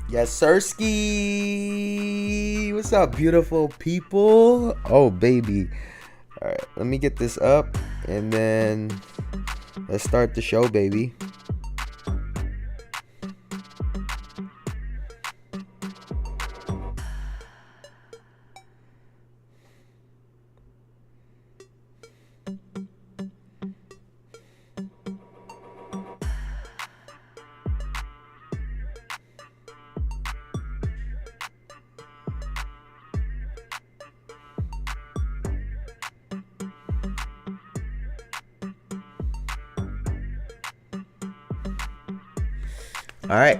Yes, Sirski. What's up, beautiful people? Oh, baby. All right, let me get this up and then let's start the show, baby. All right,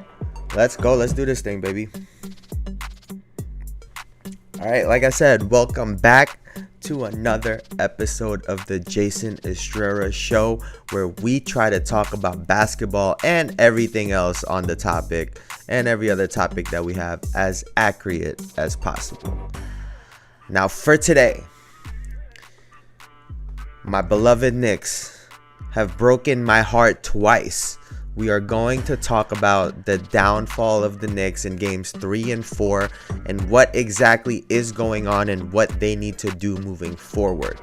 let's go. Let's do this thing, baby. All right, like I said, welcome back to another episode of the Jayson Estrera Show, where we try to talk about basketball and everything else on the topic and every other topic that we have as accurate as possible. Now, for today, my beloved Knicks have broken my heart twice. We are going to talk about the downfall of the Knicks in games 3 and 4 and what exactly is going on and what they need to do moving forward.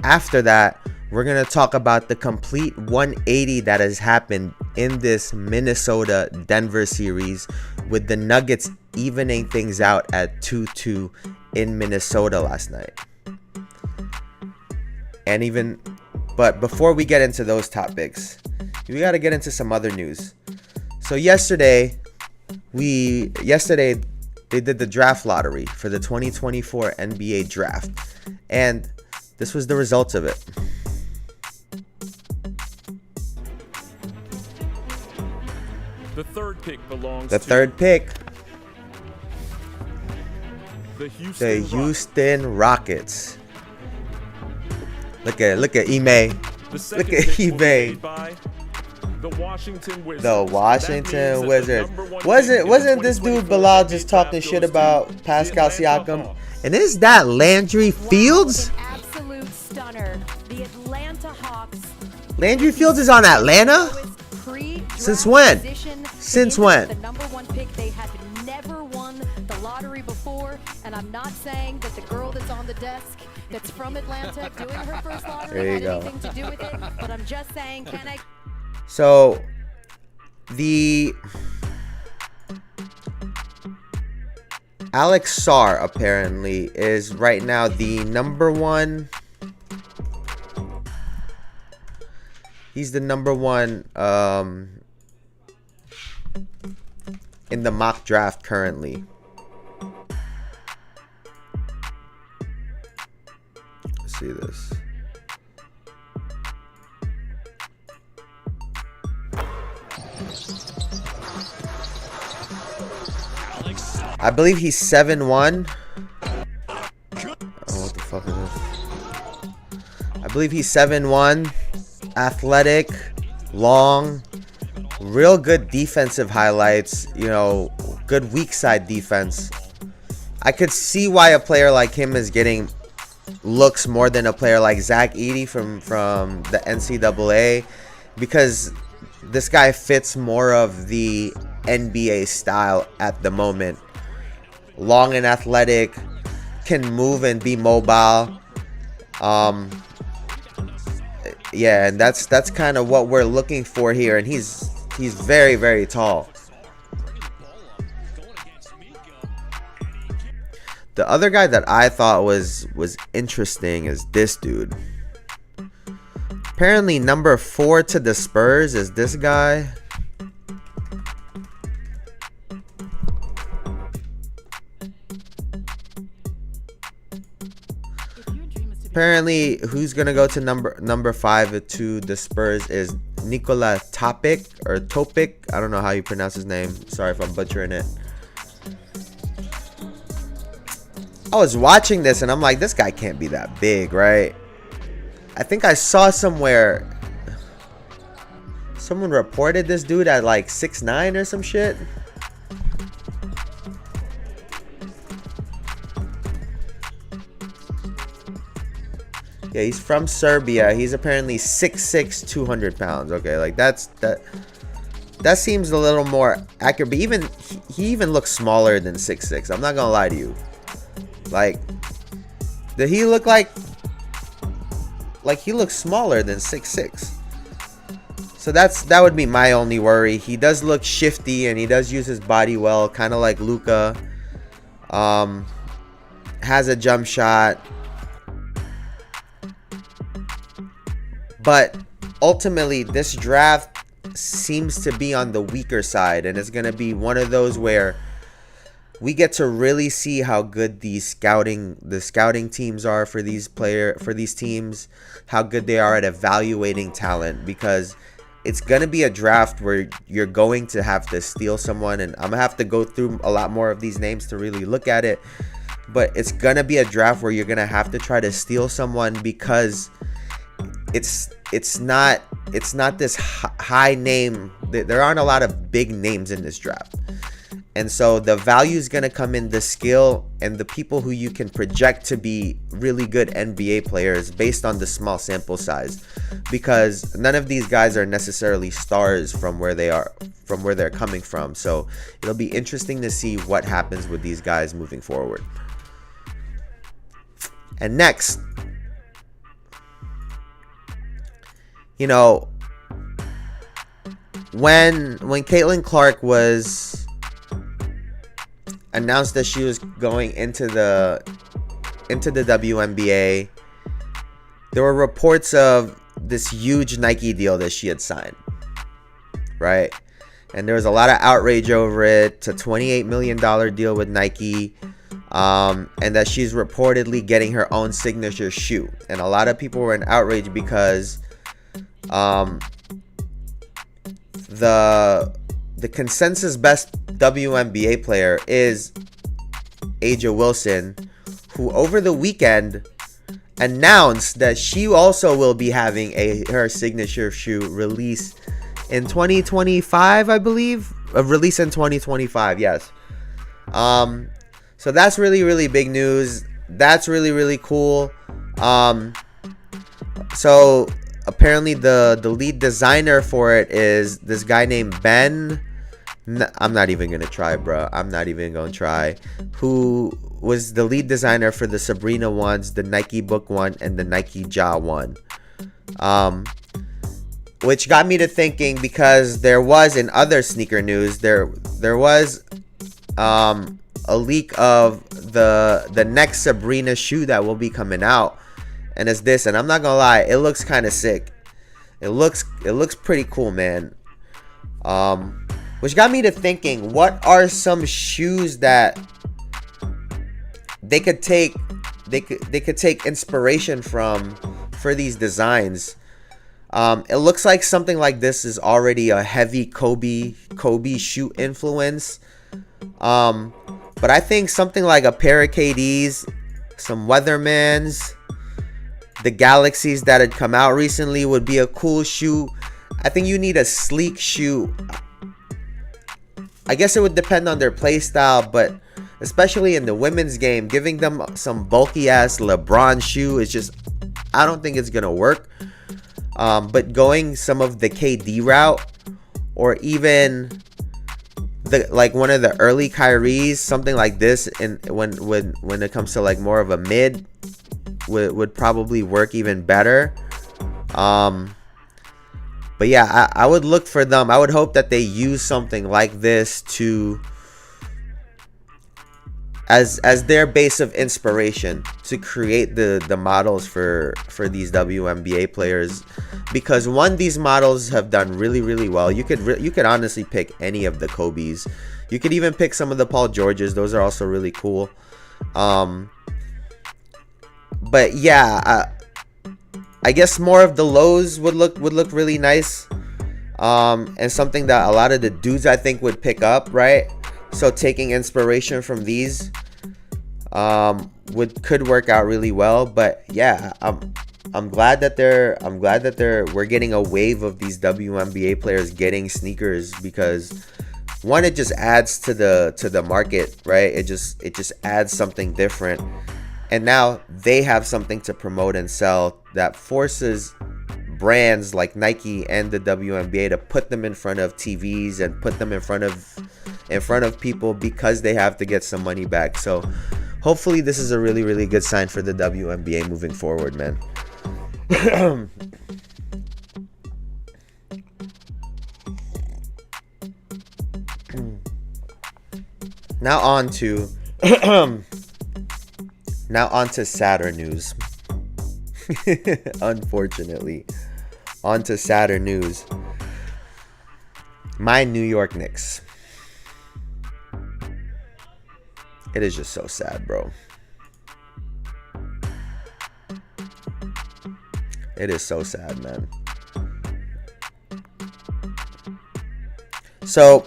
After that, we're going to talk about the complete 180 that has happened in this Minnesota-Denver series, with the Nuggets evening things out at 2-2 in Minnesota last night. But before we get into those topics, we got to get into some other news. So yesterday they did the draft lottery for the 2024 NBA draft, and this was the results of it. The third pick belongs The to third pick, the the Houston Rockets. Look at Ime. The Look second at pick will be Ime. made by the Washington Wizards. The That Washington means that Wizards. the number one pick Wasn't in the this dude 2024 Bilal NBA just talking draft shit goes to about the Pascal Atlanta Siakam? Hawks. And is that Landry Fields? Wow, an absolute stunner. The Atlanta Hawks. Landry Fields is on Atlanta? Since when? Since when? The number one pick. They had never won the lottery before, and I'm not saying that the girl that's on the desk that's from Atlanta doing her first There lottery you had go. anything to do with it, but I'm just saying, can I? So the Alex Sarr apparently is right now the number one. He's the number one in the mock draft currently. Let's see this. I believe he's 7'1". Oh, what the fuck is this? I believe he's 7'1", athletic, long, real good defensive highlights, good weak side defense. I could see why a player like him is getting looks more than a player like Zach Edey from the NCAA, because this guy fits more of the NBA style at the moment. Long and athletic, can move and be mobile. Yeah, and that's kind of what we're looking for here, and he's very, very tall. The other guy that I thought was interesting is this dude. Apparently number 4 to the Spurs is this guy. Apparently, who's gonna go to number 5 to the Spurs is Nikola Topic. I don't know how you pronounce his name. Sorry if I'm butchering it. I was watching this and I'm like, this guy can't be that big, right? I think I saw somewhere someone reported this dude at like 6'9" or some shit. Yeah, he's from Serbia. He's apparently 6'6", 200 pounds. Okay, like that's that seems a little more accurate. But he even looks smaller than 6'6". I'm not gonna lie to you. Like, did he look like he looks smaller than 6'6"? So that would be my only worry. He does look shifty and he does use his body well, kind of like Luka. Has a jump shot. But ultimately, this draft seems to be on the weaker side, and it's going to be one of those where we get to really see how good the scouting teams are for these teams, how good they are at evaluating talent, because it's going to be a draft where you're going to have to steal someone, and I'm going to have to go through a lot more of these names to really look at it. But it's going to be a draft where you're going to have to try to steal someone, because it's not this high name. There aren't a lot of big names in this draft. And so the value is going to come in the skill and the people who you can project to be really good NBA players based on the small sample size, because none of these guys are necessarily stars from where they're coming from. So it'll be interesting to see what happens with these guys moving forward. And next, you know, when Caitlin Clark was announced that she was going into the WNBA, there were reports of this huge Nike deal that she had signed, right? And there was a lot of outrage over it. It's a $28 million deal with Nike, and that she's reportedly getting her own signature shoe. And a lot of people were in outrage because the consensus best WNBA player is A'ja Wilson, who over the weekend announced that she also will be having her signature shoe release in 2025, I believe. A release in 2025, yes. So that's really, really big news. That's really, really cool. So apparently the lead designer for it is this guy named Ben. I'm not even going to try, bro. I'm not even going to try. Who was the lead designer for the Sabrina ones, the Nike Book one, and the Nike Ja one. Which got me to thinking, because there was, in other sneaker news, there was a leak of the next Sabrina shoe that will be coming out. And it's this, and I'm not gonna lie, it looks kind of sick. It looks pretty cool, man. Which got me to thinking, what are some shoes that they could take inspiration from for these designs? It looks like something like this is already a heavy Kobe shoe influence. But I think something like a pair of KDs, some Weathermans, the Galaxies that had come out recently would be a cool shoe. I think you need a sleek shoe. I guess it would depend on their play style, but especially in the women's game, giving them some bulky ass LeBron shoe is just, I don't think it's gonna work. But going some of the KD route, or even like one of the early Kyries, something like this, and when it comes to like more of a mid, would probably work even better. But yeah, I would look for them. I would hope that they use something like this as their base of inspiration to create the models for these WNBA players, because these models have done really, really well. You could honestly pick any of the Kobe's. You could even pick some of the Paul Georges. Those are also really cool. But yeah, I guess more of the lows would look really nice, and something that a lot of the dudes I think would pick up, right? So taking inspiration from these could work out really well. But yeah, I'm glad that we're getting a wave of these WNBA players getting sneakers, because one, it just adds to the market, right? It just adds something different. And now they have something to promote and sell that forces brands like Nike and the WNBA to put them in front of TVs and put them in front of people because they have to get some money back. So hopefully this is a really, really good sign for the WNBA moving forward, man. Now on to sadder news. Unfortunately, on to sadder news. My New York Knicks. It is just so sad, bro. It is so sad, man. So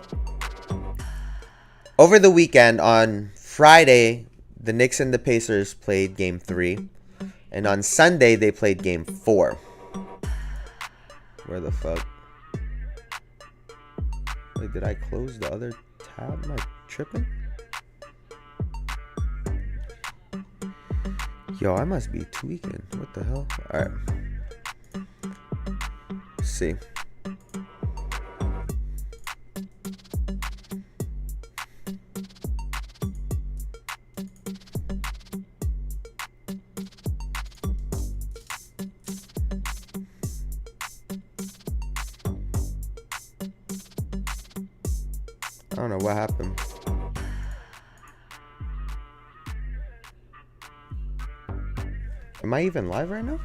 over the weekend, on Friday, the Knicks and the Pacers played Game 3. And on Sunday, they played Game 4. Where the fuck? Wait, did I close the other tab? Am I tripping? Yo, I must be tweaking. What the hell? Alright. Let's see. I don't know what happened. Am I even live right now?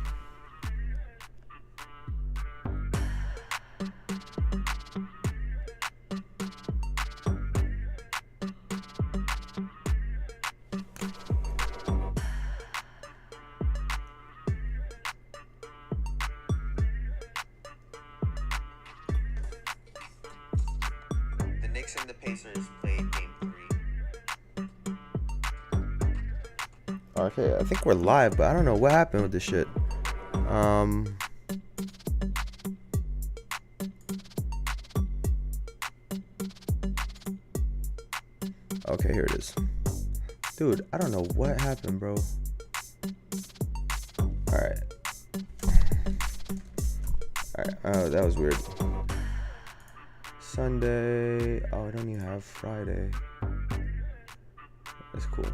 The Knicks and the Pacers played Game 3. Okay, I think we're live, but I don't know what happened with this shit. Okay, here it is. Dude, I don't know what happened, bro. Alright. Alright, oh, that was weird. Sunday. Oh, I don't even have Friday. That's cool.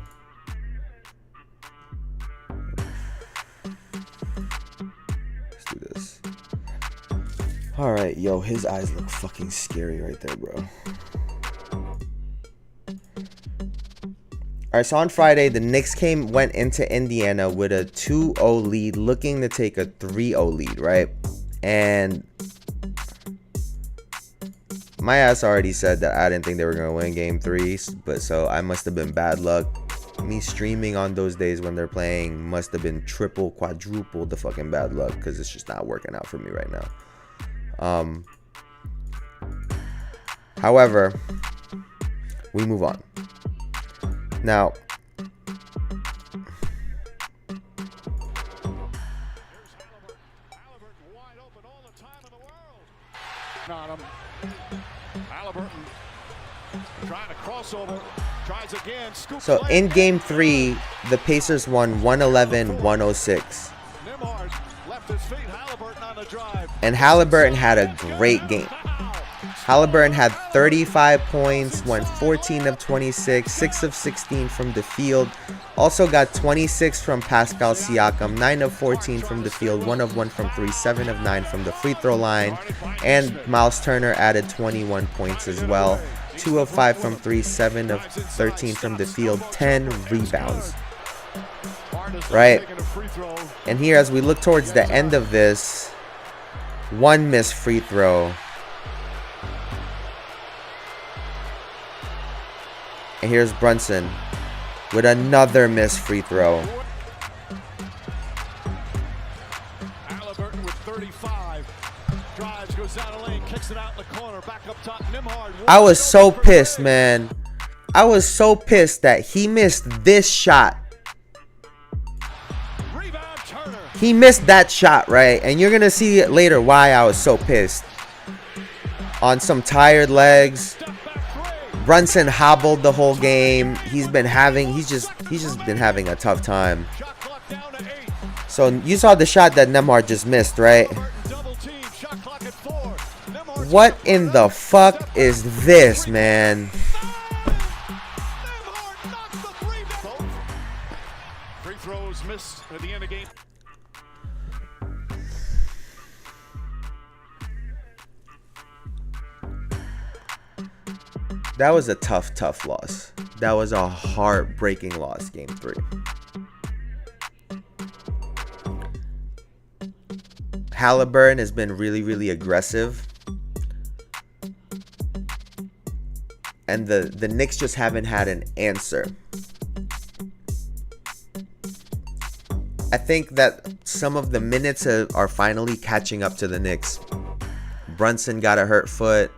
Let's do this. Alright, yo, his eyes look fucking scary right there, bro. Alright, so on Friday, the Knicks went into Indiana with a 2-0 lead, looking to take a 3-0 lead, right? And my ass already said that I didn't think they were going to win Game 3, but so I must have been bad luck. Me streaming on those days when they're playing must have been triple, quadruple the fucking bad luck, because it's just not working out for me right now. However, we move on. Now, so in Game 3, the Pacers won 111-106. And Halliburton had a great game. Halliburton had 35 points, went 14 of 26, 6 of 16 from the field. Also got 26 from Pascal Siakam, 9 of 14 from the field, 1 of 1 from 3, 7 of 9 from the free throw line. And Miles Turner added 21 points as well. 2 of 5 from 3, 7 of 13 from the field, 10 rebounds. Right? And here, as we look towards the end of this, one missed free throw. And here's Brunson with another missed free throw. Halliburton with 35. Drives, goes down the lane, kicks it out in the corner, back up top. I was so pissed, man. I was so pissed that he missed this shot. He missed that shot, right? And you're going to see it later why I was so pissed. On some tired legs. Brunson hobbled the whole game. He's just been having a tough time. So you saw the shot that Nembhard just missed, right? What in the fuck is this, man? Free throws missed at the end of game. That was a tough loss. That was a heartbreaking loss, game 3. Halliburton has been really aggressive. And the Knicks just haven't had an answer. I think that some of the minutes are finally catching up to the Knicks. Brunson got a hurt foot.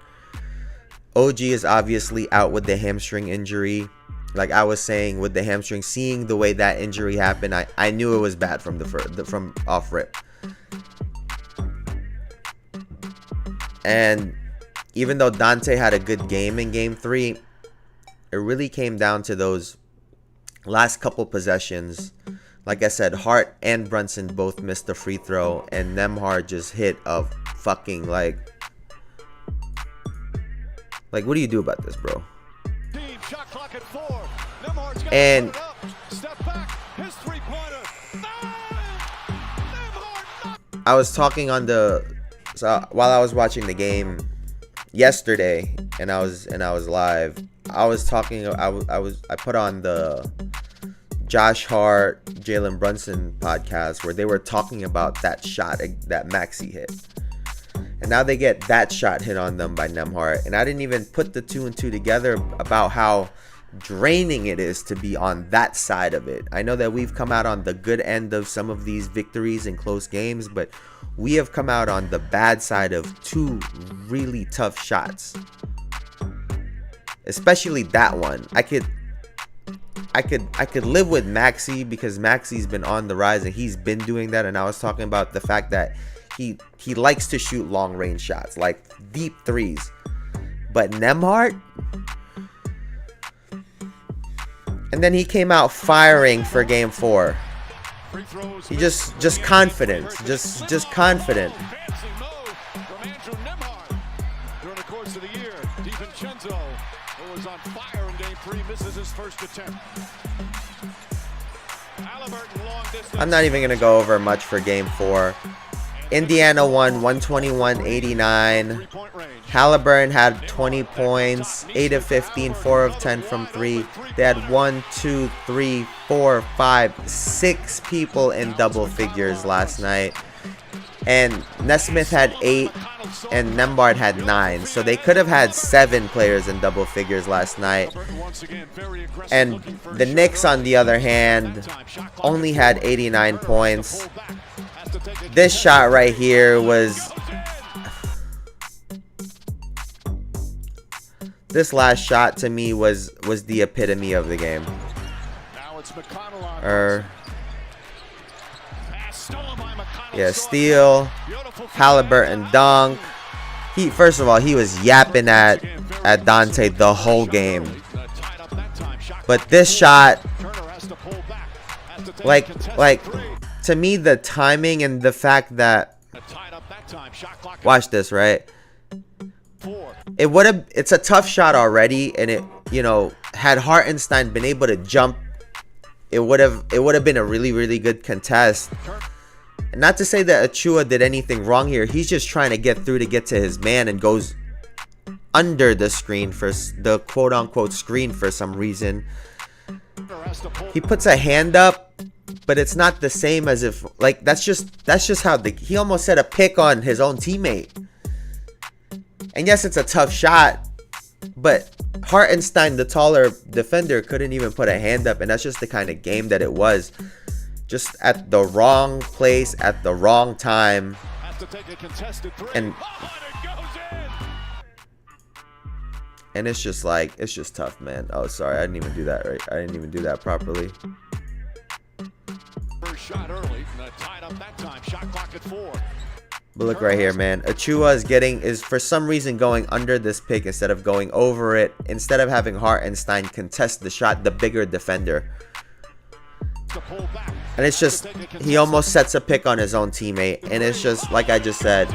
OG is obviously out with the hamstring injury. Like I was saying, with the hamstring, seeing the way that injury happened, I knew it was bad from from off rip. And even though Dante had a good game in game 3, it really came down to those last couple possessions. Like I said, Hart and Brunson both missed the free throw, and Nembhard just hit a fucking like what do you do about this, bro? Shot clock at 4. Nembhard's got And to put it up. Step back. His three-pointer. I was talking on while I was watching the game yesterday, and I was live. I was talking. I put on the Josh Hart, Jalen Brunson podcast where they were talking about that shot that Maxey hit. And now they get that shot hit on them by Nembhard. And I didn't even put the 2 and 2 together about how draining it is to be on that side of it. I know that we've come out on the good end of some of these victories in close games, but we have come out on the bad side of 2 really tough shots. Especially that one. I could live with Maxey because Maxey's been on the rise and he's been doing that. And I was talking about the fact that he likes to shoot long range shots, like deep threes. But Nembhard, and then he came out firing for game 4. He just confident, just confident. During the course of the year, DiVincenzo, who was on fire in game 3, misses his first attempt. I'm not even gonna go over much for game 4. Indiana won 121-89. Halliburton had 20 points, 8 of 15, 4 of 10 from 3. They had 1, 2, 3, 4, 5, 6 people in double figures last night. And Nesmith had 8 and Nembhard had 9. So they could have had 7 players in double figures last night. And the Knicks, on the other hand, only had 89 points. This shot right here was... This last shot to me was the epitome of the game. Yeah, steal, Halliburton dunk. First of all, he was yapping at Dante the whole game. But this shot, like to me, the timing and the fact that, watch this, right? It's a tough shot already, and it, had Hartenstein been able to jump, it would have been a really good contest. And not to say that Achua did anything wrong here. He's just trying to get through to get to his man and goes under the screen for the quote-unquote screen for some reason. He puts a hand up, but it's not the same as if, like, that's just how he almost set a pick on his own teammate. And yes, it's a tough shot, but Hartenstein, the taller defender, couldn't even put a hand up, and that's just the kind of game that it was. Just at the wrong place at the wrong time. And it's just like, it's just tough, man. Oh, sorry, I didn't even do that right. I didn't even do that properly. First shot early, tied up that time. Shot clock at 4. But look right here, man. Achua is for some reason going under this pick instead of going over it. Instead of having Hartenstein contest the shot, the bigger defender. And it's just, he almost sets a pick on his own teammate. And it's just, like I just said,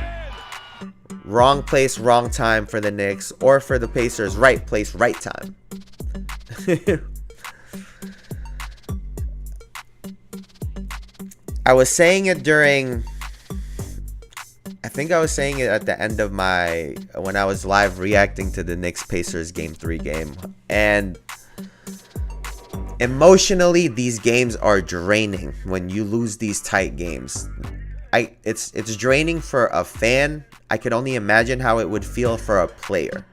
Wrong place, wrong time for the Knicks, or for the Pacers, right place, right time. I was saying it during, I think I was saying it at the end of when I was live reacting to the Knicks Pacers Game 3 game. And emotionally, these games are draining when you lose these tight games. It's draining for a fan. I could only imagine how it would feel for a player.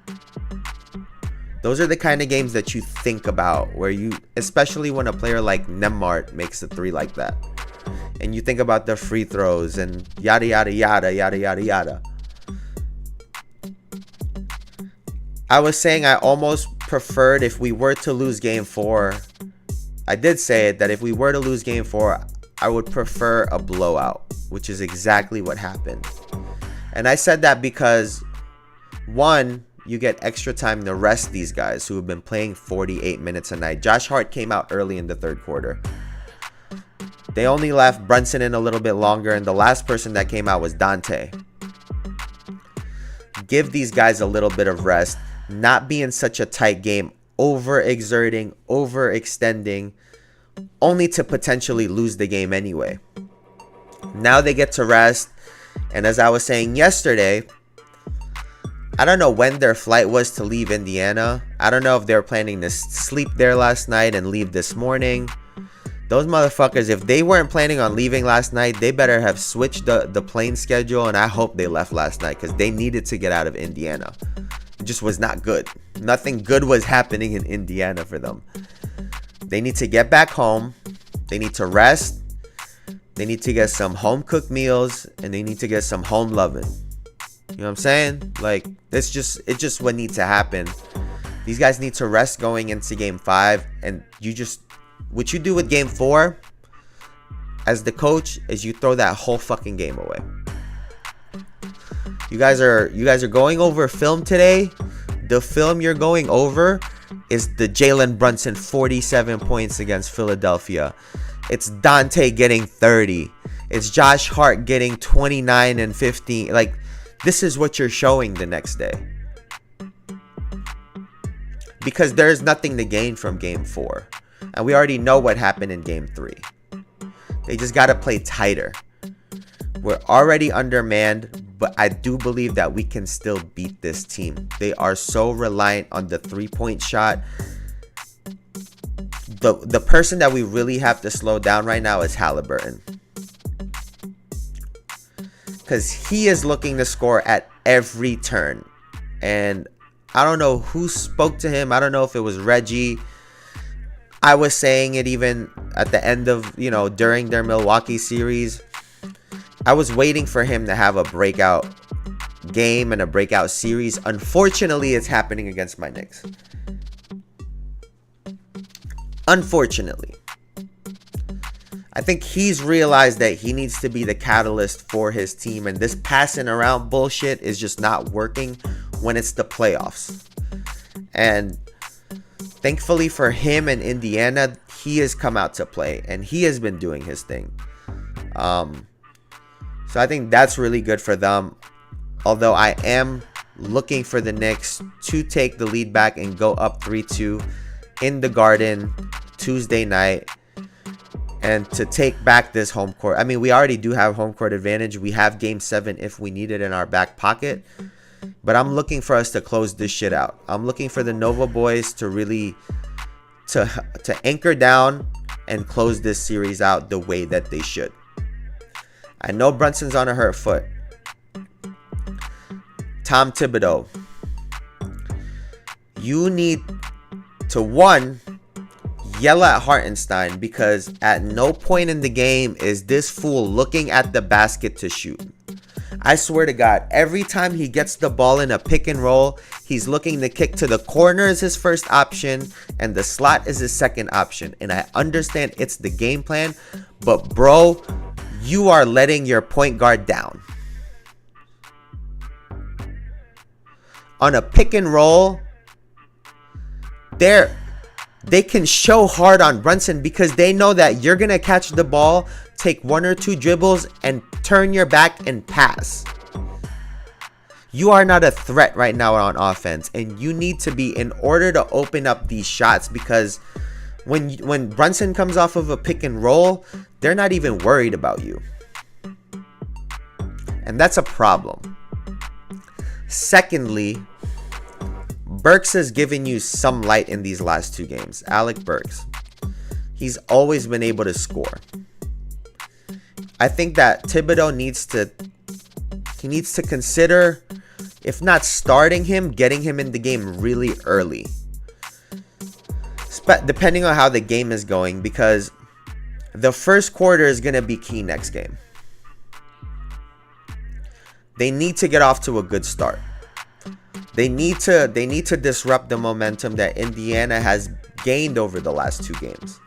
Those are the kind of games that you think about, where you, especially when a player like Neymar makes a 3 like that. And you think about the free throws and yada, yada, yada, yada, yada, yada. I was saying I almost preferred, if we were to lose game 4, I did say it, that if we were to lose game 4, I would prefer a blowout, which is exactly what happened. And I said that because, one, you get extra time to rest these guys who have been playing 48 minutes a night. Josh Hart came out early in the third quarter. They only left Brunson in a little bit longer, and the last person that came out was Dante. Give these guys a little bit of rest, not be in such a tight game, overexerting, overextending, only to potentially lose the game anyway. Now they get to rest, and as I was saying yesterday, I don't know when their flight was to leave Indiana. I don't know if they were planning to sleep there last night and leave this morning. Those motherfuckers, if they weren't planning on leaving last night, they better have switched the plane schedule, and I hope they left last night because they needed to get out of Indiana. It just was not good. Nothing good was happening in Indiana for them. They need to get back home. They need to rest. They need to get some home-cooked meals, and they need to get some home loving. You know what I'm saying? Like, it's just what needs to happen. These guys need to rest going into game 5, and what you do with game 4 as the coach is you throw that whole fucking game away. You guys are going over film today. The film you're going over is the Jalen Brunson 47 points against Philadelphia. It's Dante getting 30. It's Josh Hart getting 29 and 15. Like, this is what you're showing the next day. Because there's nothing to gain from game 4. And we already know what happened in game 3. They just got to play tighter. We're already undermanned, but I do believe that we can still beat this team. They are so reliant on the 3-point shot. The person that we really have to slow down right now is Halliburton. Because he is looking to score at every turn. And I don't know who spoke to him. I don't know if it was Reggie. I was saying it even at the end of, during their Milwaukee series. I was waiting for him to have a breakout game and a breakout series. Unfortunately, it's happening against my Knicks. Unfortunately. I think he's realized that he needs to be the catalyst for his team, and this passing around bullshit is just not working when it's the playoffs. And thankfully for him and Indiana, he has come out to play, and he has been doing his thing. So I think that's really good for them. Although I am looking for the Knicks to take the lead back and go up 3-2 in the Garden Tuesday night, and to take back this home court. I mean, we already do have home court advantage. We have game 7 if we need it in our back pocket. But I'm looking for us to close this shit out. I'm looking for the Nova boys to really to anchor down and close this series out the way that they should. I know Brunson's on a hurt foot. Tom Thibodeau, you need to, one, yell at Hartenstein, because at no point in the game is this fool looking at the basket to shoot. I swear to God, every time he gets the ball in a pick and roll, he's looking to kick to the corner as his first option, and the slot is his second option. And I understand it's the game plan, but bro, you are letting your point guard down. On a pick and roll, they can show hard on Brunson because they know that you're going to catch the ball, take 1 or 2 dribbles, and turn your back and pass. You are not a threat right now on offense, and you need to be, in order to open up these shots, because when Brunson comes off of a pick and roll, they're not even worried about you. And that's a problem. Secondly, Burks has given you some light in these last 2 games. Alec Burks. He's always been able to score. I think that Thibodeau needs to consider, if not starting him, getting him in the game really early. Depending on how the game is going, because the first quarter is going to be key next game. They need to get off to a good start. They need to disrupt the momentum that Indiana has gained over the last 2 games.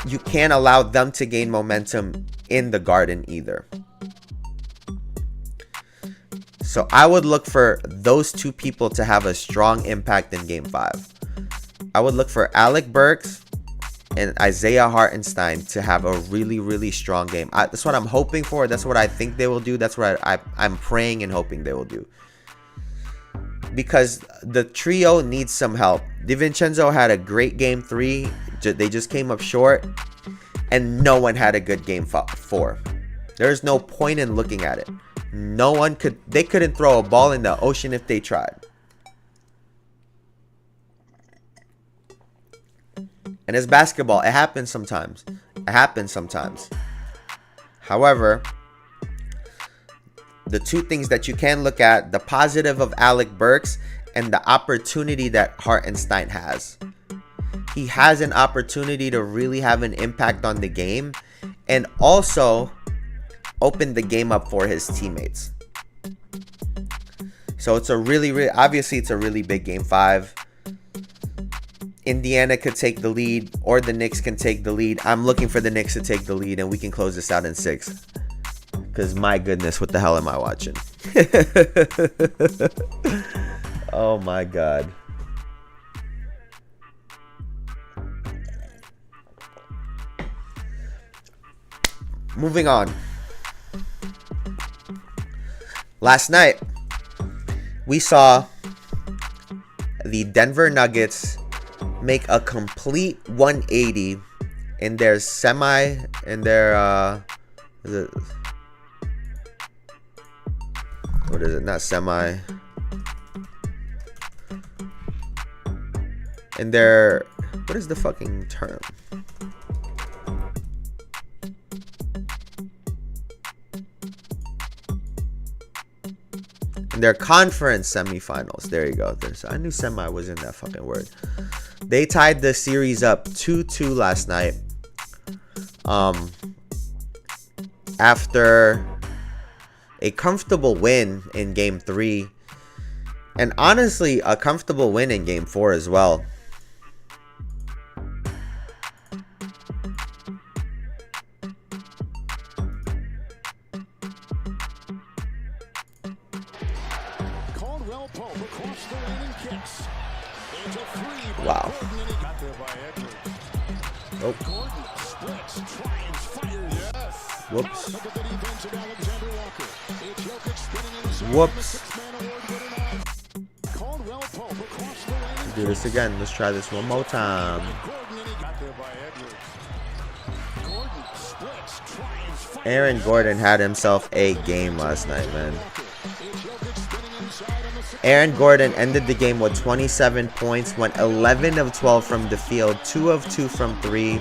You can't allow them to gain momentum in the Garden either. So I would look for those 2 people to have a strong impact in Game 5. I would look for Alec Burks and Isaiah Hartenstein to have a really, really strong game. That's what I'm hoping for. That's what I think they will do. That's what I'm praying and hoping they will do. Because the trio needs some help. DiVincenzo had a great Game 3. They just came up short. And no one had a good Game 4. There's no point in looking at it. They couldn't throw a ball in the ocean if they tried. And it's basketball. It happens sometimes. However, the 2 things that you can look at, the positive of Alec Burks and the opportunity that Hartenstein has. He has an opportunity to really have an impact on the game and also open the game up for his teammates. So it's a obviously it's a really big Game 5. Indiana could take the lead, or the Knicks can take the lead. I'm looking for the Knicks to take the lead, and we can close this out in 6. Because my goodness, what the hell am I watching? Oh my God. Moving on. Last night, we saw the Denver Nuggets make a complete 180 in their what is it? Not semi. In their, what is the fucking term? In their conference semifinals. There you go. I knew semi was in that fucking word. They tied the series up 2-2 last night. After a comfortable win in Game 3. And honestly, a comfortable win in Game 4 as well. Wow. Oh. Whoops. Whoops. Let's do this again. Let's try this one more time. Aaron Gordon had himself a game last night, man. Aaron Gordon ended the game with 27 points, went 11 of 12 from the field, 2 of 2 from 3,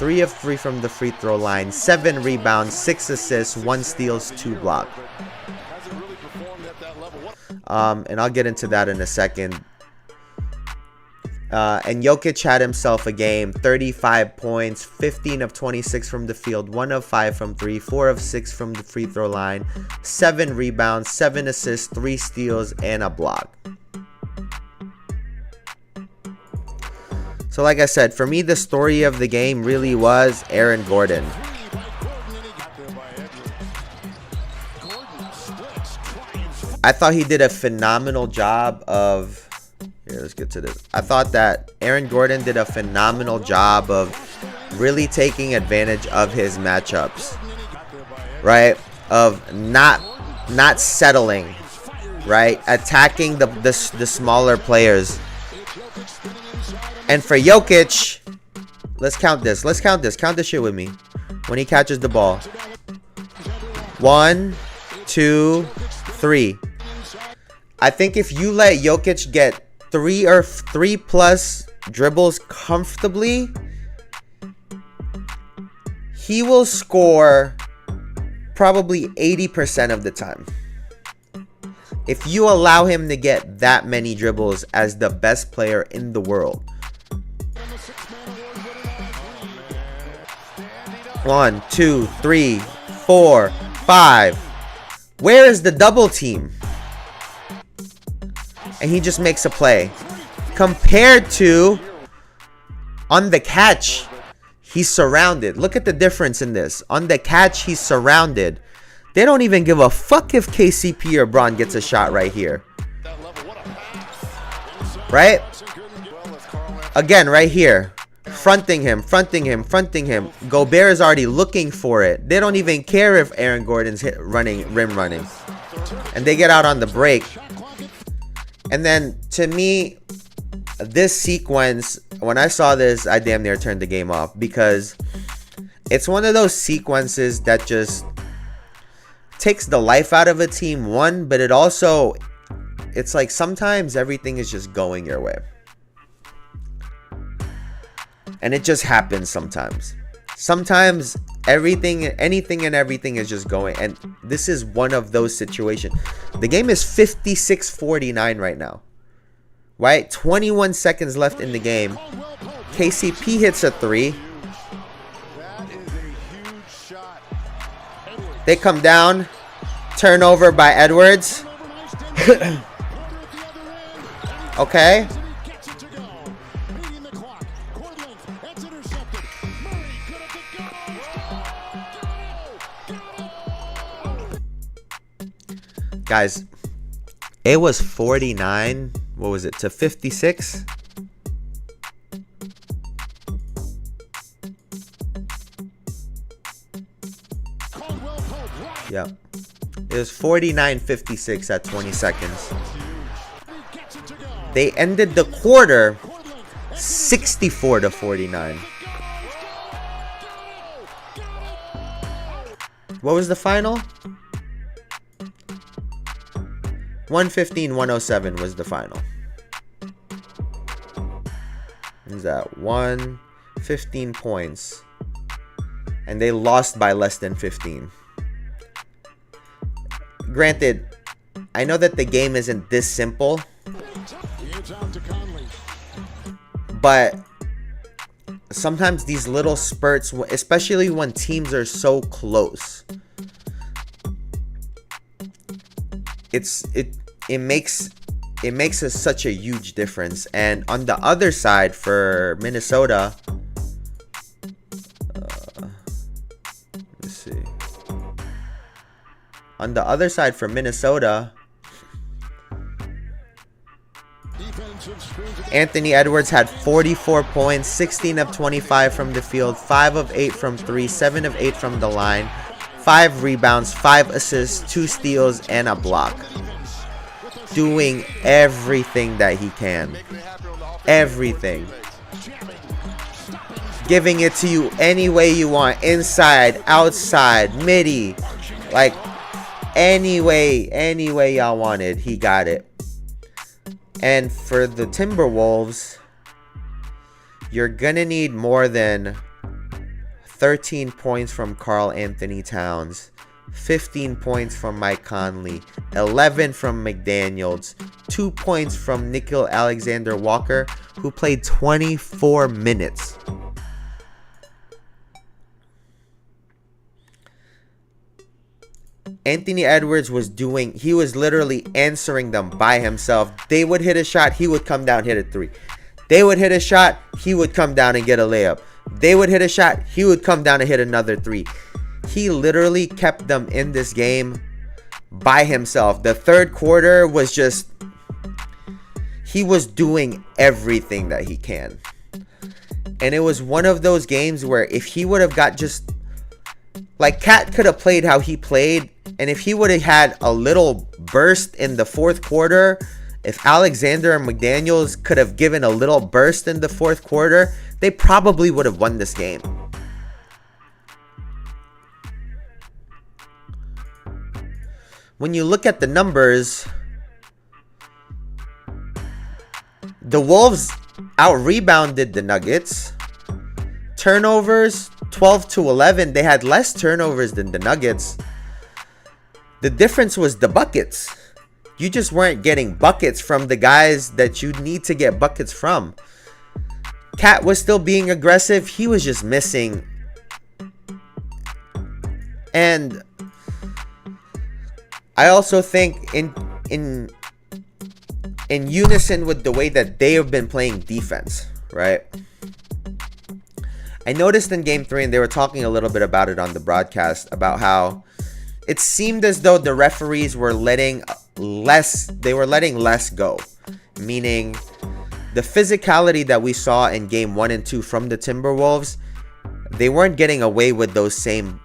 3 of 3 from the free throw line, 7 rebounds, 6 assists, 1 steals, 2 blocks. And I'll get into that in a second. And Jokic had himself a game, 35 points, 15 of 26 from the field, 1 of 5 from 3, 4 of 6 from the free throw line, 7 rebounds, 7 assists, 3 steals, and a block. So like I said, for me, the story of the game really was Aaron Gordon. I thought he did a phenomenal job of... Here, let's get to this. I thought that Aaron Gordon did a phenomenal job of really taking advantage of his matchups, right? Of not not settling, right? Attacking the smaller players. And for Jokic, let's count this. Let's count this. Count this shit with me. When he catches the ball. 1, 2, 3. I think if you let Jokic get 3 plus dribbles comfortably, he will score probably 80% of the time. If you allow him to get that many dribbles as the best player in the world. 1, 2, 3, 4, 5. Where is the double team? And he just makes a play. Compared to on the catch, he's surrounded. Look at the difference in this. On the catch, he's surrounded. They don't even give a fuck if KCP or Braun gets a shot right here. Right? Again, right here. Fronting him. Gobert is already looking for it. They don't even care if Aaron Gordon's rim running. And they get out on the break. And then, to me, this sequence, when I saw this, I damn near turned the game off. Because it's one of those sequences that just takes the life out of a team, one, but it also, it's like sometimes everything is just going your way. And it just happens sometimes. Sometimes anything and everything is just going. And this is one of those situations. The game is 56-49 right now. Right? 21 seconds left in the game. KCP hits a 3. They come down. Turnover by Edwards. Okay. Guys, it was 49. What was it? To 56? Yeah. It was 49-56 at 20 seconds. They ended the quarter 64-49. What was the final? 115-107 was the final. Is that 15 points? And they lost by less than 15. Granted, I know that the game isn't this simple, but sometimes these little spurts, especially when teams are so close, it makes such a huge difference. And on the other side for Minnesota, let's see. On the other side for Minnesota, Anthony Edwards had 44 points, 16 of 25 from the field, 5 of 8 from 3, 7 of 8 from the line, 5 rebounds, 5 assists, 2 steals, and a block. Doing everything that he can. Everything. Giving it to you any way you want. Inside, outside, midi. Like, any way y'all wanted, he got it. And for the Timberwolves, you're gonna need more than 13 points from Karl Anthony Towns, 15 points from Mike Conley, 11 from McDaniels, 2 points from Nickeil Alexander-Walker, who played 24 minutes. Anthony Edwards he was literally answering them by himself. They would hit a shot, he would come down, hit a 3. They would hit a shot, he would come down and get a layup. They would hit a shot, he would come down and hit another 3. He literally kept them in this game by himself. The third quarter was just, he was doing everything that he can. And it was one of those games where if he would have got just Like, Cat could have played how he played, and if he would have had a little burst in the fourth quarter, if Alexander and McDaniels could have given a little burst in the fourth quarter, they probably would have won this game. When you look at the numbers, the Wolves out-rebounded the Nuggets. Turnovers, 12-11. They had less turnovers than the Nuggets. The difference was the buckets. You just weren't getting buckets from the guys that you need to get buckets from. Cat was still being aggressive. He was just missing. And I also think in unison with the way that they have been playing defense, right? I noticed in game 3, and they were talking a little bit about it on the broadcast, about how it seemed as though the referees were letting less go. Meaning the physicality that we saw in game 1 and 2 from the Timberwolves, they weren't getting away with the same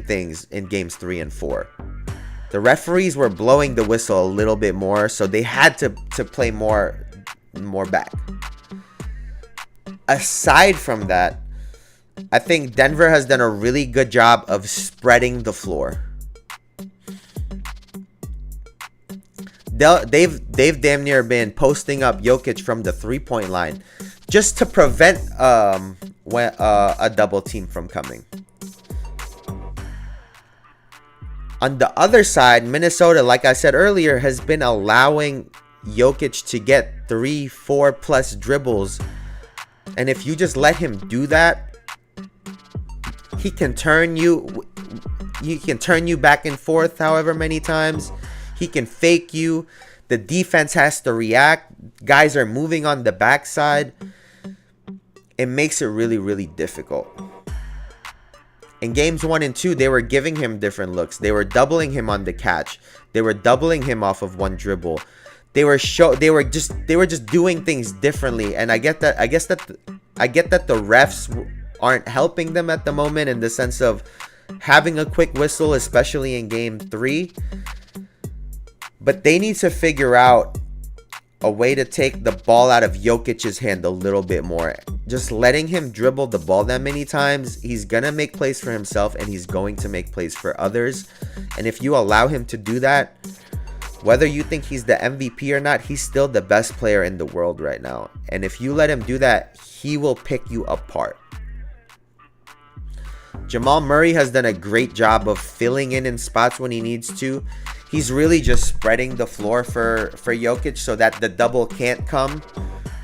things in games 3 and 4. The referees were blowing the whistle a little bit more, so they had to play more back. Aside from that, I think Denver has done a really good job of spreading the floor. They've damn near been posting up Jokic from the 3-point line just to prevent a double team from coming. On the other side, Minnesota, like I said earlier, has been allowing Jokic to get 3-4 plus dribbles. And if you just let him do that, he can turn you back and forth however many times. He can fake you. The defense has to react. Guys are moving on the backside. It makes it really, really difficult. In games 1 and 2, they were giving him different looks. They were doubling him on the catch. They were doubling him off of one dribble. They were just doing things differently. And I get that the refs aren't helping them at the moment in the sense of having a quick whistle, especially in game 3. But they need to figure out a way to take the ball out of Jokic's hand a little bit more. Just letting him dribble the ball that many times, he's going to make plays for himself and he's going to make plays for others. And if you allow him to do that, whether you think he's the MVP or not, he's still the best player in the world right now. And if you let him do that, he will pick you apart. Jamal Murray has done a great job of filling in spots when he needs to. He's really just spreading the floor for Jokic so that the double can't come,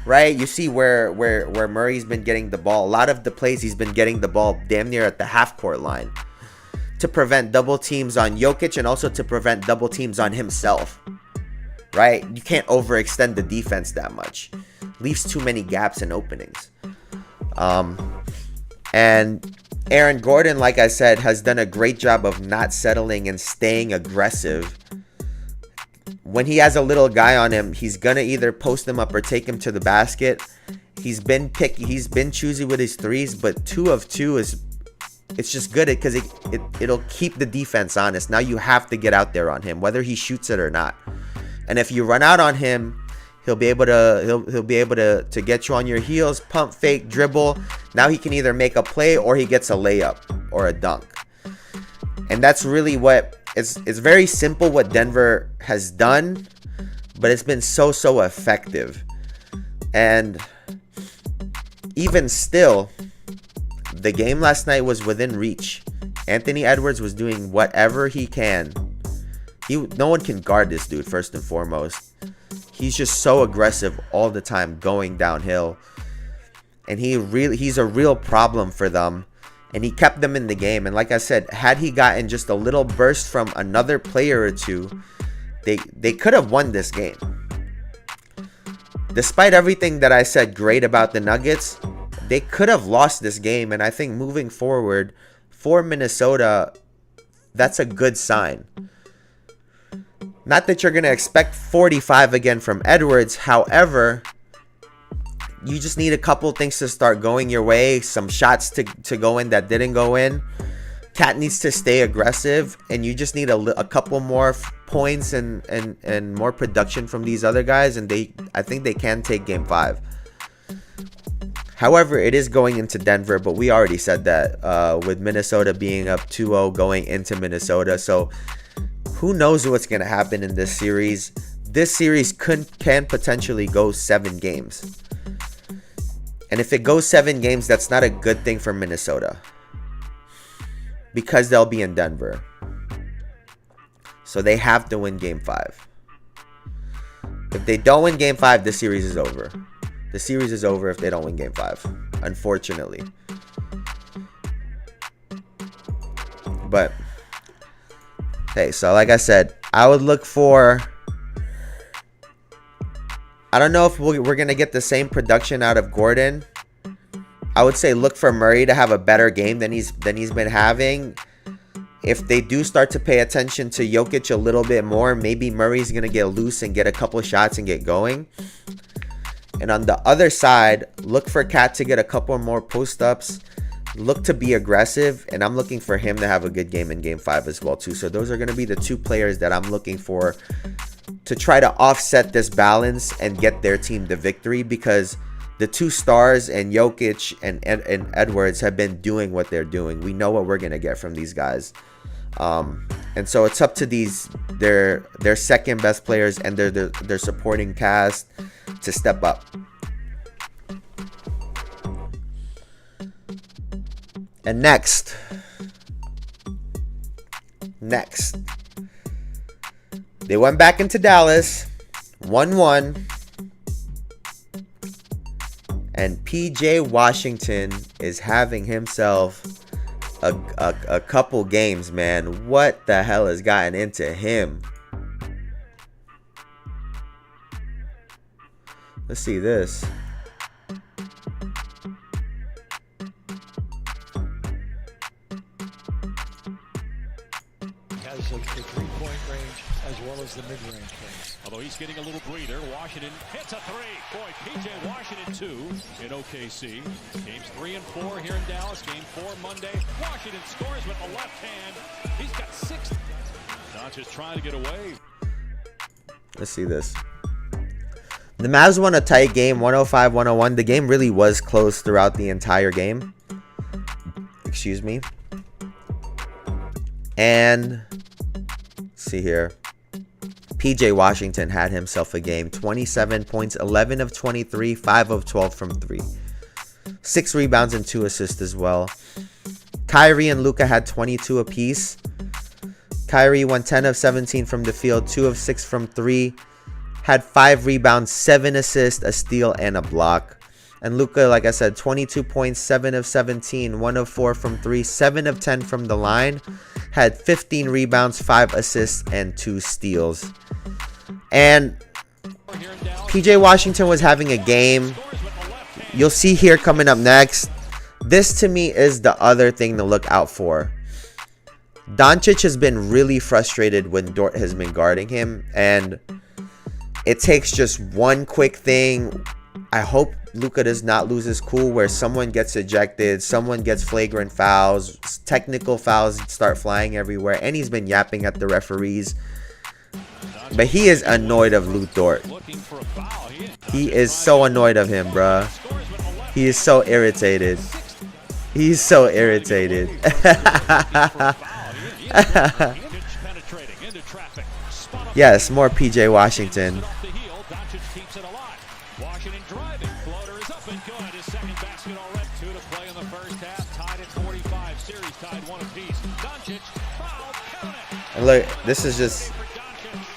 right? You see where Murray's been getting the ball. A lot of the plays he's been getting the ball damn near at the half-court line to prevent double teams on Jokic and also to prevent double teams on himself, right? You can't overextend the defense that much. Leaves too many gaps and openings. And Aaron Gordon, like I said, has done a great job of not settling and staying aggressive. When he has a little guy on him, he's gonna either post him up or take him to the basket. He's been choosy with his threes, but 2 of 2 it's just good because it'll keep the defense honest. Now you have to get out there on him, whether he shoots it or not. And if you run out on him, he'll be able to get you on your heels, pump fake, dribble. Now he can either make a play or he gets a layup or a dunk. And that's really what it's very simple what Denver has done, but it's been so effective. And even still, the game last night was within reach. Anthony Edwards was doing whatever he can. No one can guard this dude, first and foremost. He's just so aggressive all the time going downhill. And he's a real problem for them. And he kept them in the game. And like I said, had he gotten just a little burst from another player or two, they could have won this game. Despite everything that I said great about the Nuggets, they could have lost this game. And I think moving forward for Minnesota, that's a good sign. Not that you're going to expect 45 again from Edwards. However, you just need a couple things to start going your way. Some shots to go in that didn't go in. Cat needs to stay aggressive, and you just need a couple more points and more production from these other guys, and I think they can take game 5. However, it is going into Denver, but we already said that with Minnesota being up 2-0 going into Minnesota. So who knows what's going to happen in this series. This series can potentially go 7 games. And if it goes 7 games, that's not a good thing for Minnesota, because they'll be in Denver. So they have to win game 5. If they don't win game 5, the series is over. The series is over if they don't win game 5, unfortunately. But hey, so like I said, I would look for, I don't know if we're going to get the same production out of Gordon. I would say look for Murray to have a better game than he's been having. If they do start to pay attention to Jokic a little bit more, maybe Murray's going to get loose and get a couple shots and get going. And on the other side, look for Cat to get a couple more post-ups. Look to be aggressive, and I'm looking for him to have a good game in game 5 as well too. So those are going to be the 2 players that I'm looking for to try to offset this balance and get their team the victory, because the 2 stars and Jokic and Edwards have been doing what they're doing. We know what we're going to get from these guys. And so it's up to their second best players and their supporting cast to step up. And next, they went back into Dallas, 1-1, and PJ Washington is having himself a couple games, man. What the hell has gotten into him? Let's see this. Has the three-point range as well as the mid-range range. Although he's getting a little breather, Washington hits a 3. Boy, P.J. Washington 2 in OKC. Games 3 and 4 here in Dallas. Game 4 Monday. Washington scores with the left hand. He's got 6. Doncic trying to get away. Let's see this. The Mavs won a tight game, 105-101. The game really was close throughout the entire game. Excuse me. And let's see here. PJ Washington had himself a game. 27 points, 11 of 23, 5 of 12 from 3. 6 rebounds and 2 assists as well. Kyrie and Luka had 22 apiece. Kyrie went 10 of 17 from the field, 2 of 6 from 3. Had 5 rebounds, 7 assists, a steal, and a block. And Luka, like I said, 22 points, 7 of 17, 1 of 4 from 3, 7 of 10 from the line. Had 15 rebounds, 5 assists, and 2 steals. And PJ Washington was having a game. You'll see here coming up next. This to me is the other thing to look out for. Doncic has been really frustrated when Dort has been guarding him, and it takes just one quick thing. I hope Luka does not lose his cool where someone gets ejected, someone gets flagrant fouls, technical fouls start flying everywhere, and he's been yapping at the referees. But he is annoyed of Lu Dort. He is so annoyed of him, bruh. He is so irritated. He's so irritated. Yes, more PJ Washington. Washington driving, floater is up and good. His second basket already. 2 to play in the first half. Tied at 45. Series tied 1 apiece. Doncic foul. Count it. And look, this is just,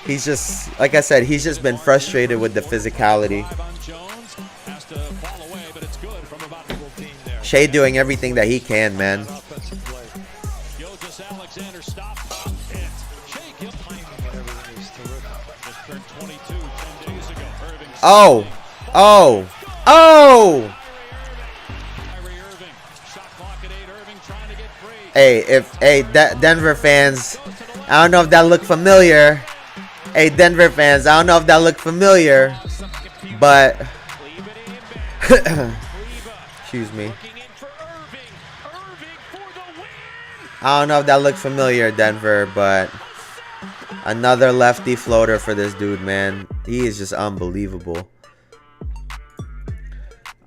he's just, like I said, he's just been frustrated with the physicality. Shea doing everything that he can, man. Oh, oh, oh! Hey, Denver fans, I don't know if that looked familiar. Hey, Denver fans, I don't know if that looked familiar, but excuse me. I don't know if that looked familiar, Denver, but another lefty floater for this dude, man. He is just unbelievable.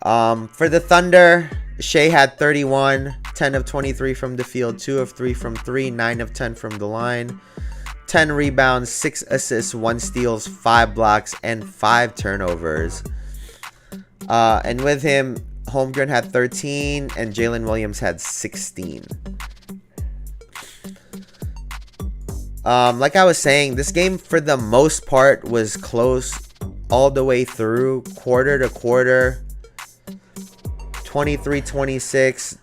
For the Thunder, Shea had 31, 10 of 23 from the field, 2 of 3 from 3, 9 of 10 from the line, 10 rebounds, 6 assists, 1 steals, 5 blocks, and 5 turnovers. And with him, Holmgren had 13, and Jalen Williams had 16. Like I was saying, this game for the most part was close all the way through, quarter to quarter. 23-26,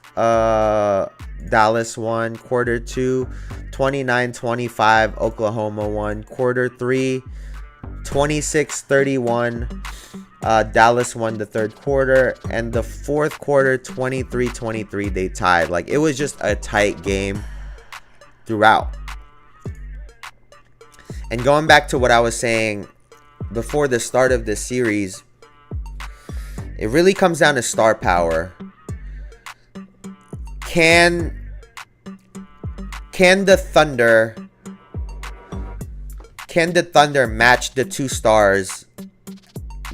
Dallas won. Quarter 2, 29-25, Oklahoma won. Quarter 3, 26-31, Dallas won the third quarter. And the fourth quarter, 23-23, they tied. Like, it was just a tight game throughout. And going back to what I was saying before the start of this series, it really comes down to star power. Can the Thunder match the two stars?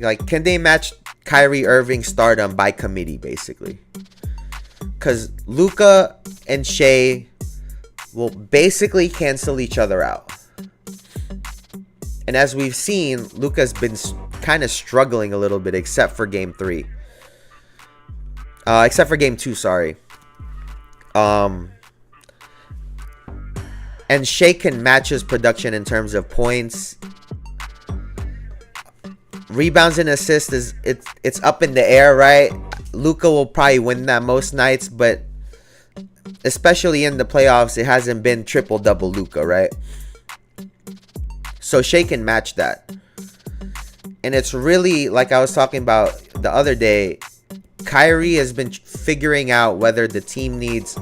Like, can they match Kyrie Irving's stardom by committee, basically? Because Luka and Shea will basically cancel each other out. And as we've seen, Luka's been kind of struggling a little bit, except for game 3. Except for game 2, sorry. And Shea can match his production in terms of points. Rebounds and assists, it's up in the air, right? Luka will probably win that most nights, but especially in the playoffs, it hasn't been triple-double Luka, right? So Shea can match that. And it's really, like I was talking about the other day, Kyrie has been figuring out whether the team needs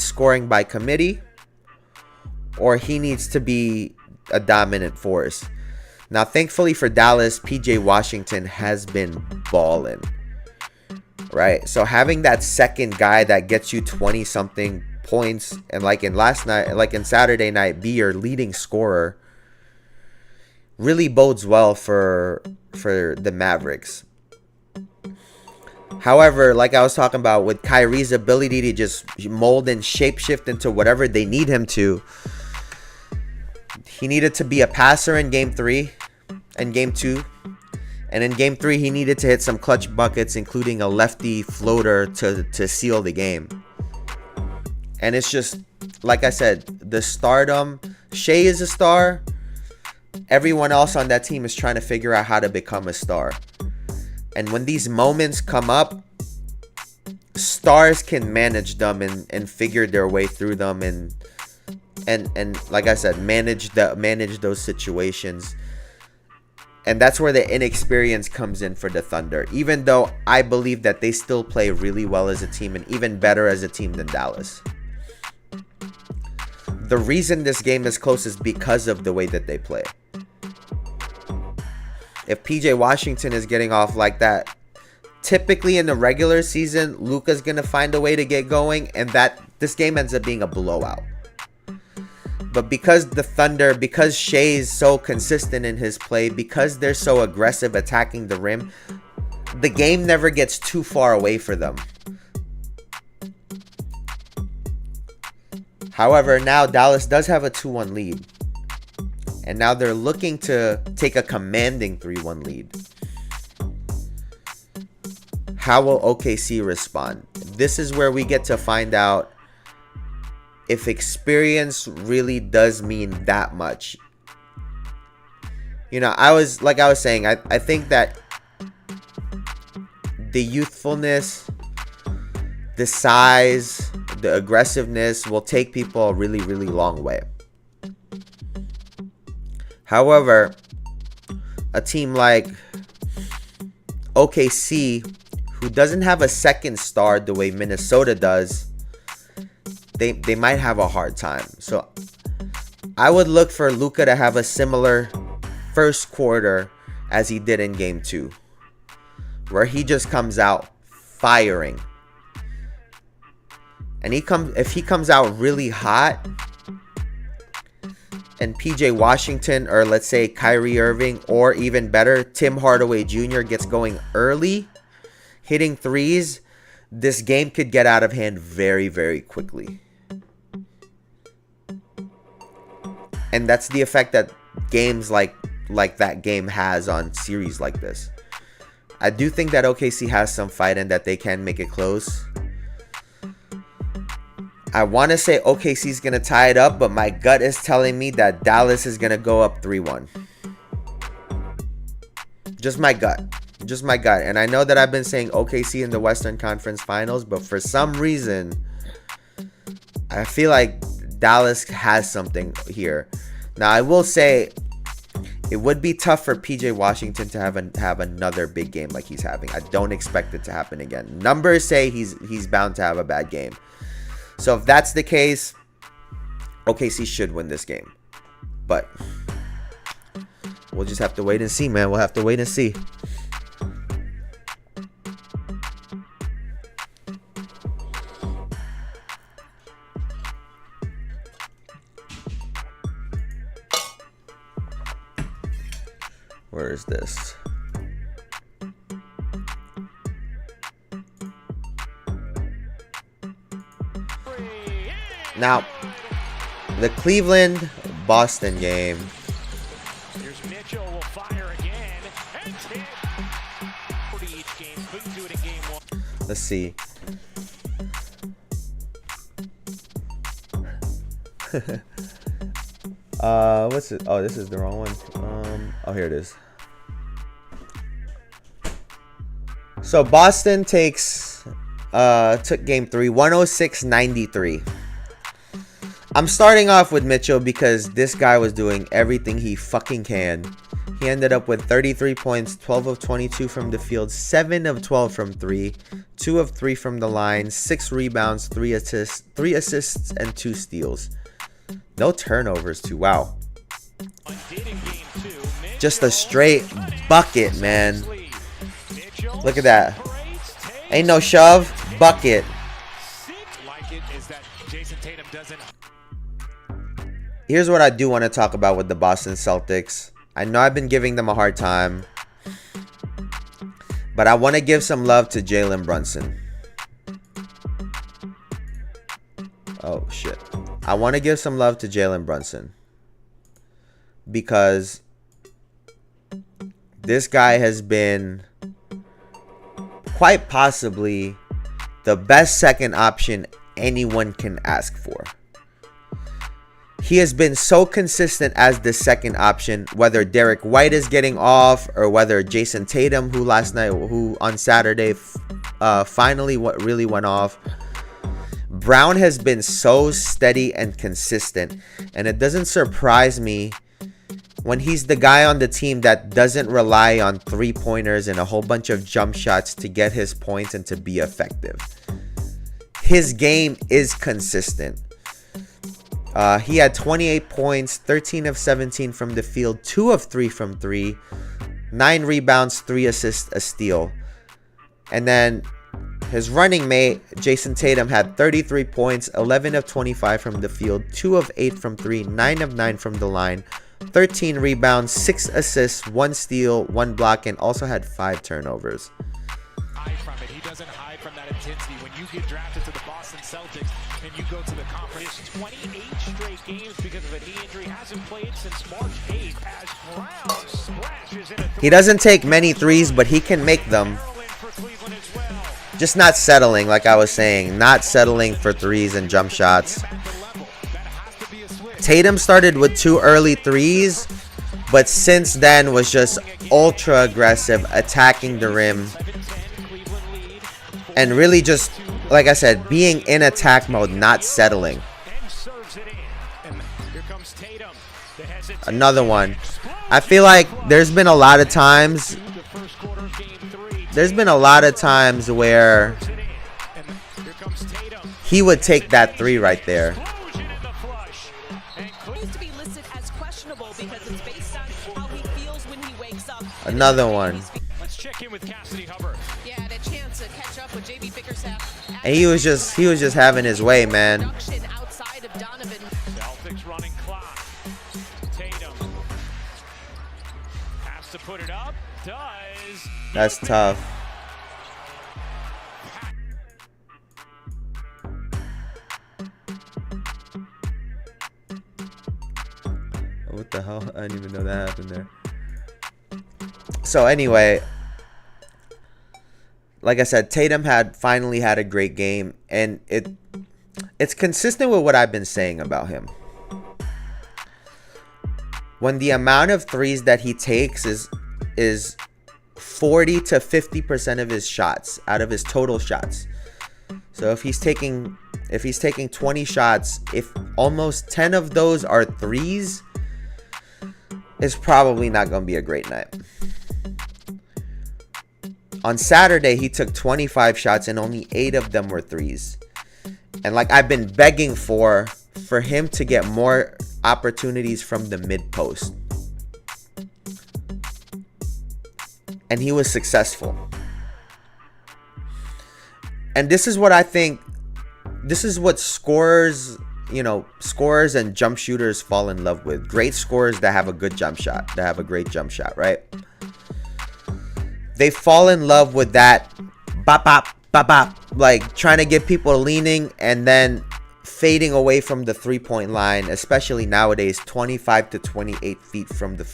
scoring by committee or he needs to be a dominant force. Now, thankfully for Dallas, PJ Washington has been balling, right? So having that second guy that gets you 20-something points, and like in Saturday night, be your leading scorer, really bodes well for the Mavericks. However, like I was talking about, with Kyrie's ability to just mold and shapeshift into whatever they need him to, he needed to be a passer in game 3 and game 2. And in game 3, he needed to hit some clutch buckets, including a lefty floater to seal the game. And it's just, like I said, the stardom. Shea is a star. Everyone else on that team is trying to figure out how to become a star. And when these moments come up, stars can manage them and figure their way through them and like I said, manage those situations. And that's where the inexperience comes in for the Thunder. Even though I believe that they still play really well as a team and even better as a team than Dallas. The reason this game is close is because of the way that they play. If PJ Washington is getting off like that, typically in the regular season, Luka's going to find a way to get going, and that this game ends up being a blowout. But because the Thunder, because Shea's so consistent in his play, because they're so aggressive attacking the rim, the game never gets too far away for them. However, now Dallas does have a 2-1 lead. And now they're looking to take a commanding 3-1 lead. How will OKC respond? This is where we get to find out if experience really does mean that much. You know, I was saying, I think that the youthfulness, the size, the aggressiveness will take people a really, really long way. However, a team like OKC, who doesn't have a second star the way Minnesota does, they might have a hard time. So I would look for Luka to have a similar first quarter as he did in game 2, where he just comes out firing. and if he comes out really hot, and PJ Washington, or let's say Kyrie Irving, or even better, Tim Hardaway Jr. gets going early, hitting threes, this game could get out of hand very, very quickly. And that's the effect that games like that game has on series like this. I do think that OKC has some fight and that they can make it close. I want to say OKC is going to tie it up, but my gut is telling me that Dallas is going to go up 3-1. Just my gut. Just my gut. And I know that I've been saying OKC in the Western Conference Finals, but for some reason, I feel like Dallas has something here. Now, I will say it would be tough for PJ Washington to have another big game like he's having. I don't expect it to happen again. Numbers say he's bound to have a bad game. So if that's the case, OKC should win this game. But we'll just have to wait and see, man. We'll have to wait and see. Where is this? Now, the Cleveland-Boston game. Here's Mitchell will fire again. And hit. 40 each game. Couldn't do it in game one. Let's see. What's it? Oh, this is the wrong one. Oh, here it is. So Boston took game 3, 106-93. I'm starting off with Mitchell because this guy was doing everything he fucking can. He ended up with 33 points, 12 of 22 from the field, 7 of 12 from 3, 2 of 3 from the line, 6 rebounds, 3 assists, and 2 steals. No turnovers too. Wow. Just a straight bucket, man. Look at that. Ain't no shove. Bucket. Here's what I do want to talk about with the Boston Celtics. I know I've been giving them a hard time, but I want to give some love to Jalen Brunson. Oh, shit. I want to give some love to Jalen Brunson because this guy has been quite possibly the best second option anyone can ask for. He has been so consistent as the second option, whether Derek White is getting off or whether Jayson Tatum, who on Saturday finally really went off. Brown has been so steady and consistent, and it doesn't surprise me when he's the guy on the team that doesn't rely on three-pointers and a whole bunch of jump shots to get his points and to be effective. His game is consistent. He had 28 points, 13 of 17 from the field, 2 of 3 from 3, 9 rebounds, 3 assists, a steal. And then his running mate, Jayson Tatum, had 33 points, 11 of 25 from the field, 2 of 8 from 3, 9 of 9 from the line, 13 rebounds, 6 assists, 1 steal, 1 block, and also had 5 turnovers. From it. He doesn't hide from that intensity. When you get drafted to the Boston Celtics and you go to the conference, 28 straight games because of a knee injury, hasn't played since March 8th as Brown splashes in a He doesn't take many threes, but he can make them. Just not settling, like I was saying. Not settling for threes and jump shots. Tatum started with 2 early threes, but since then was just ultra aggressive, attacking the rim. And really just, like I said, being in attack mode, not settling. Another one. I feel like there's been a lot of times where he would take that 3 right there. as questionable because it's based on how he feels when he wakes up. Another one. Let's check in with Cassidy Hubbard. Yeah, had a chance to catch up with JB Bickerstaff. And he was just having his way, man. Outside of Donovan. Celtics running clock. Tatum has to put it up. Does. That's tough. What the hell? I didn't even know that happened there. So anyway, like I said, Tatum finally had a great game, and it's consistent with what I've been saying about him. When the amount of threes that he takes is 40 to 50% of his shots out of his total shots. So if he's taking 20 shots, if almost 10 of those are threes, it's probably not going to be a great night. On Saturday, he took 25 shots and only 8 of them were threes. And like I've been begging for him to get more opportunities from the mid post. And he was successful. And this is what I think, this is what scorers and jump shooters fall in love with. Great scorers that have a good jump shot, that have a great jump shot, right? They fall in love with that bop, bop, bop, bop, like trying to get people leaning and then fading away from the three-point line, especially nowadays, 25 to 28 feet from the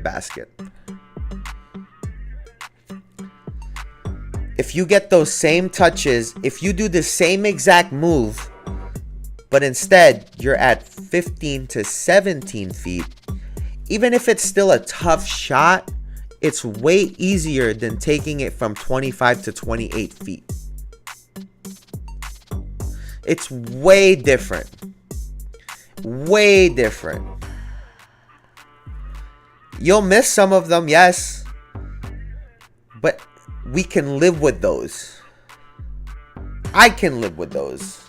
basket. If you get those same touches, if you do the same exact move, but instead you're at 15 to 17 feet, even if it's still a tough shot, it's way easier than taking it from 25 to 28 feet. It's way different. Way different. You'll miss some of them, yes. But we can live with those. I can live with those.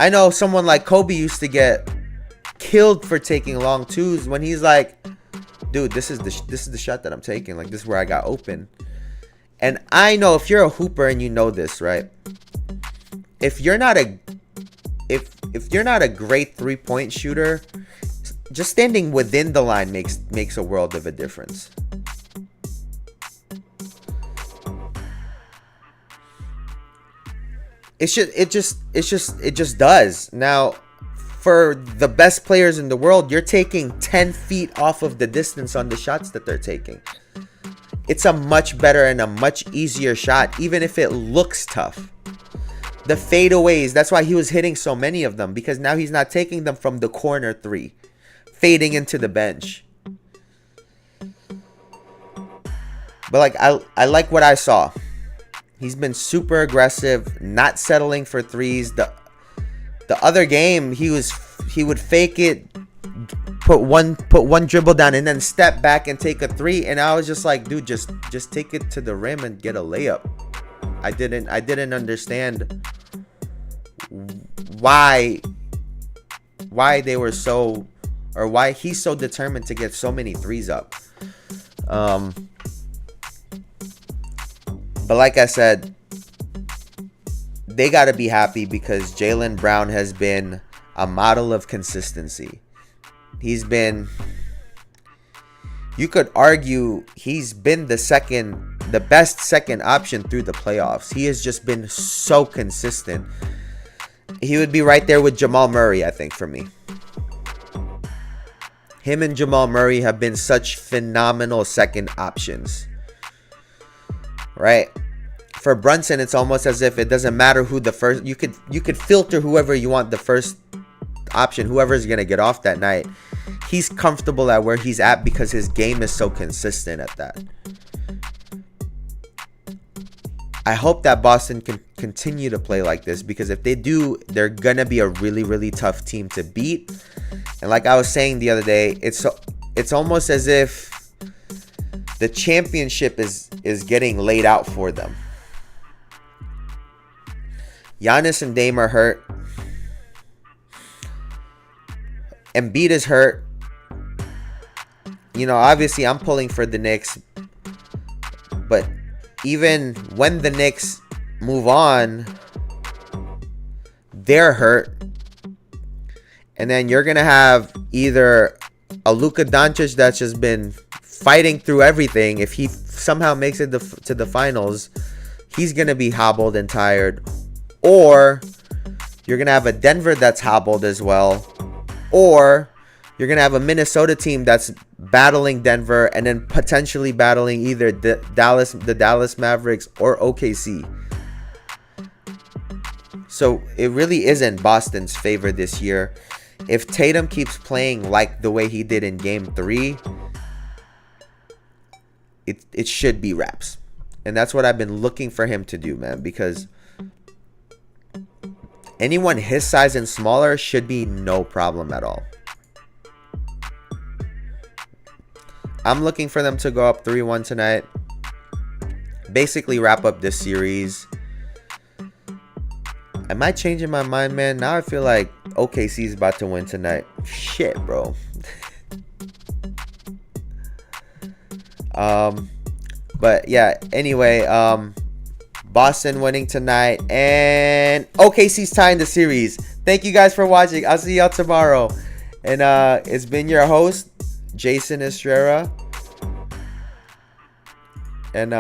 I know someone like Kobe used to get killed for taking long twos when he's like, dude, this is the shot that I'm taking. Like, this is where I got open. And I know if you're a hooper and you know this, right? If you're not a great three-point shooter, just standing within the line makes a world of a difference. It just does. Now, for the best players in the world, you're taking 10 feet off of the distance on the shots that they're taking. It's a much better and a much easier shot, even if it looks tough. The fadeaways, that's why he was hitting so many of them, because now he's not taking them from the corner three, fading into the bench. But like I like what I saw. He's been super aggressive, not settling for threes. The other game, he would fake it, put one dribble down, and then step back and take a three. And I was just like, dude, just take it to the rim and get a layup. I didn't understand why they were so, or why he's so determined to get so many threes up. But like I said, they got to be happy because Jaylen Brown has been a model of consistency. He's been, you could argue, he's been the best second option through the playoffs. He has just been so consistent. He would be right there with Jamal Murray, I think, for me. Him and Jamal Murray have been such phenomenal second options. Right? For Brunson, it's almost as if it doesn't matter who the first, you could filter whoever you want the first option, whoever's going to get off that night. He's comfortable at where he's at because his game is so consistent at that. I hope that Boston can continue to play like this, because if they do, they're going to be a really, really tough team to beat. And like I was saying the other day, it's almost as if the championship is getting laid out for them. Giannis and Dame are hurt. Embiid is hurt. You know, obviously I'm pulling for the Knicks. But even when the Knicks move on, they're hurt. And then you're going to have either a Luka Doncic that's just been fighting through everything. If he somehow makes it to the finals, he's going to be hobbled and tired. Or you're going to have a Denver that's hobbled as well. Or you're going to have a Minnesota team that's battling Denver and then potentially battling either the Dallas Mavericks or OKC. So it really isn't Boston's favor this year. If Tatum keeps playing like the way he did in Game 3, it should be wraps. And that's what I've been looking for him to do, man. Because anyone his size and smaller should be no problem at all. I'm looking for them to go up 3-1 tonight. Basically wrap up this series. Am I changing my mind, man? Now I feel like OKC is about to win tonight. Shit, bro. But yeah, anyway, Boston winning tonight and OKC's tying the series. Thank you guys for watching. I'll see y'all tomorrow. And it's been your host, Jayson Estrera. And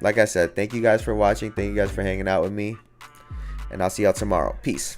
like I said, thank you guys for watching. Thank you guys for hanging out with me. And I'll see y'all tomorrow. Peace.